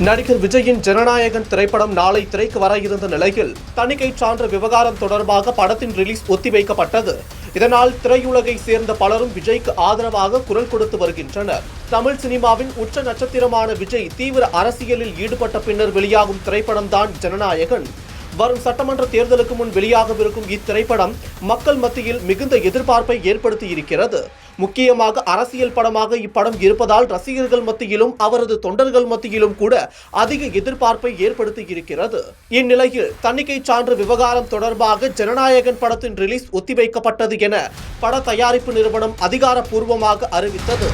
நடிகர் விஜயின் ஜனநாயகன் திரைப்படம் நாளை திரைக்கு வர இருந்த நிலையில் தணிக்கை சான்று விவகாரம் தொடர்பாக படத்தின் ரிலீஸ் ஒத்திவைக்கப்பட்டது. இதனால் திரையுலகை சேர்ந்த பலரும் விஜய்க்கு ஆதரவாக குரல் கொடுத்து வருகின்றனர். தமிழ் சினிமாவின் உச்ச நட்சத்திரமான விஜய் தீவிர அரசியலில் ஈடுபட்ட பின்னர் வெளியாகும் திரைப்படம்தான் ஜனநாயகன். வரும் சட்டமன்ற தேர்தலுக்கு முன் வெளியாகவிருக்கும் இத்திரைப்படம் மக்கள் மத்தியில் மிகுந்த எதிர்பார்ப்பை ஏற்படுத்தி இருக்கிறது. முக்கியமாக அரசியல் படமாக இப்படம் இருப்பதால் ரசிகர்கள் மத்தியிலும் அவரது தொண்டர்கள் மத்தியிலும் கூட அதிக எதிர்பார்ப்பை ஏற்படுத்தி இருக்கிறது. இந்நிலையில் தணிக்கை சான்று விவகாரம் தொடர்பாக ஜனநாயகன் படத்தின் ரிலீஸ் ஒத்திவைக்கப்பட்டது என பட தயாரிப்பு நிறுவனம் அதிகாரப்பூர்வமாக அறிவித்தது.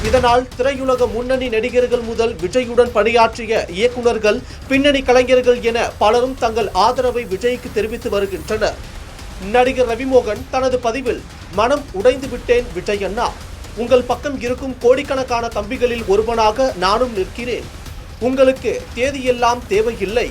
இதனால் திரையுலக முன்னணி நடிகர்கள் முதல் விஜயுடன் பணியாற்றிய இயக்குநர்கள், பின்னணி கலைஞர்கள் என பலரும் தங்கள் ஆதரவை விஜய்க்கு தெரிவித்து வருகின்றனர். நடிகர் ரவிமோகன் தனது பதிவில், மனம் உடைந்து விட்டேன் விஜய் அண்ணா, உங்கள் பக்கம் இருக்கும் கோடிக்கணக்கான தம்பிகளில் ஒருவனாக நானும் நிற்கிறேன். உங்களுக்கு தேதியெல்லாம் தேவையில்லை,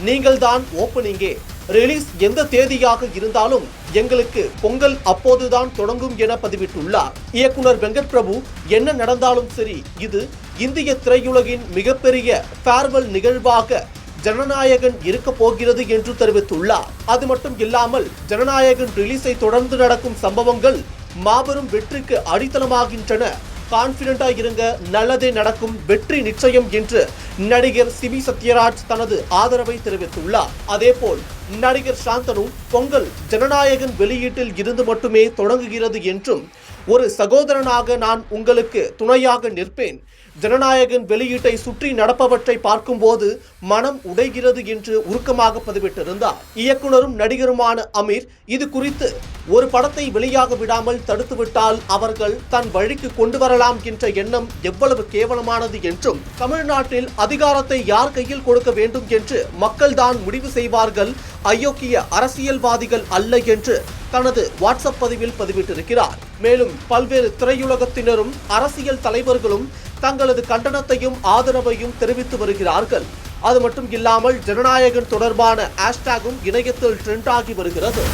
நீங்கள்தான் ஓப்பனிங்கே. ரிலீஸ் எந்த தேதியாக இருந்தாலும் எங்களுக்கு பொங்கல் அப்போதுதான் தொடங்கும் என பதிவிட்டுள்ளார். இயக்குனர் வெங்கட் பிரபு, என்ன நடந்தாலும் சரி, இது இந்திய திரையுலகின் மிகப்பெரிய ஃபேர்வெல் நிகழ்வாக ஜனநாயகன் இருக்க போகிறது என்று தெரிவித்துள்ளார். அது மட்டும் இல்லாமல் ஜனநாயகன் ரிலீஸை தொடர்ந்து நடக்கும் சம்பவங்கள் மாபெரும் வெற்றிக்கு அடித்தளமாகின்றன. கான்பிடென்டா இருங்க, நல்லதே நடக்கும், வெற்றி நிச்சயம் என்று நடிகர் சிபி சத்யராஜ் தனது ஆதரவை தெரிவித்துள்ளார். அதேபோல் நடிகர் சாந்தனு, பொங்கல் ஜனநாயகன் வெளியீட்டில் இருந்து மட்டுமே தொடங்குகிறது என்றும், ஒரு சகோதரனாக நான் உங்களுக்கு துணையாக நிற்பேன். ஜனநாயகன் வெளியீட்டை சுற்றி நடப்பவற்றை பார்க்கும்போது மனம் உடைகிறது என்று உருக்கமாக பதிவிட்டிருந்தார். இயக்குனரும் நடிகருமான அமீர் இது குறித்து, ஒரு படத்தை வெளியாக விடாமல் தடுத்துவிட்டால் அவர்கள் தன் வழிக்கு கொண்டு வரலாம் என்ற எண்ணம் எவ்வளவு கேவலமானது என்றும், தமிழ்நாட்டில் அதிகாரத்தை யார் கையில் கொடுக்க வேண்டும் என்று மக்கள்தான் முடிவு செய்வார்கள், அயோக்கிய அரசியல்வாதிகள் அல்ல என்று தனது வாட்ஸ்அப் பதிவில் பதிவிட்டிருக்கிறார். மேலும் பல்வேறு திரையுலகத்தினரும் அரசியல் தலைவர்களும் தங்களது கண்டனத்தையும் ஆதரவையும் தெரிவித்து வருகிறார்கள். அது மட்டும் இல்லாமல் ஜனநாயகன் தொடர்பான ஹேஷ்டேகும் இணையத்தில் ட்ரெண்ட் ஆகி வருகிறது.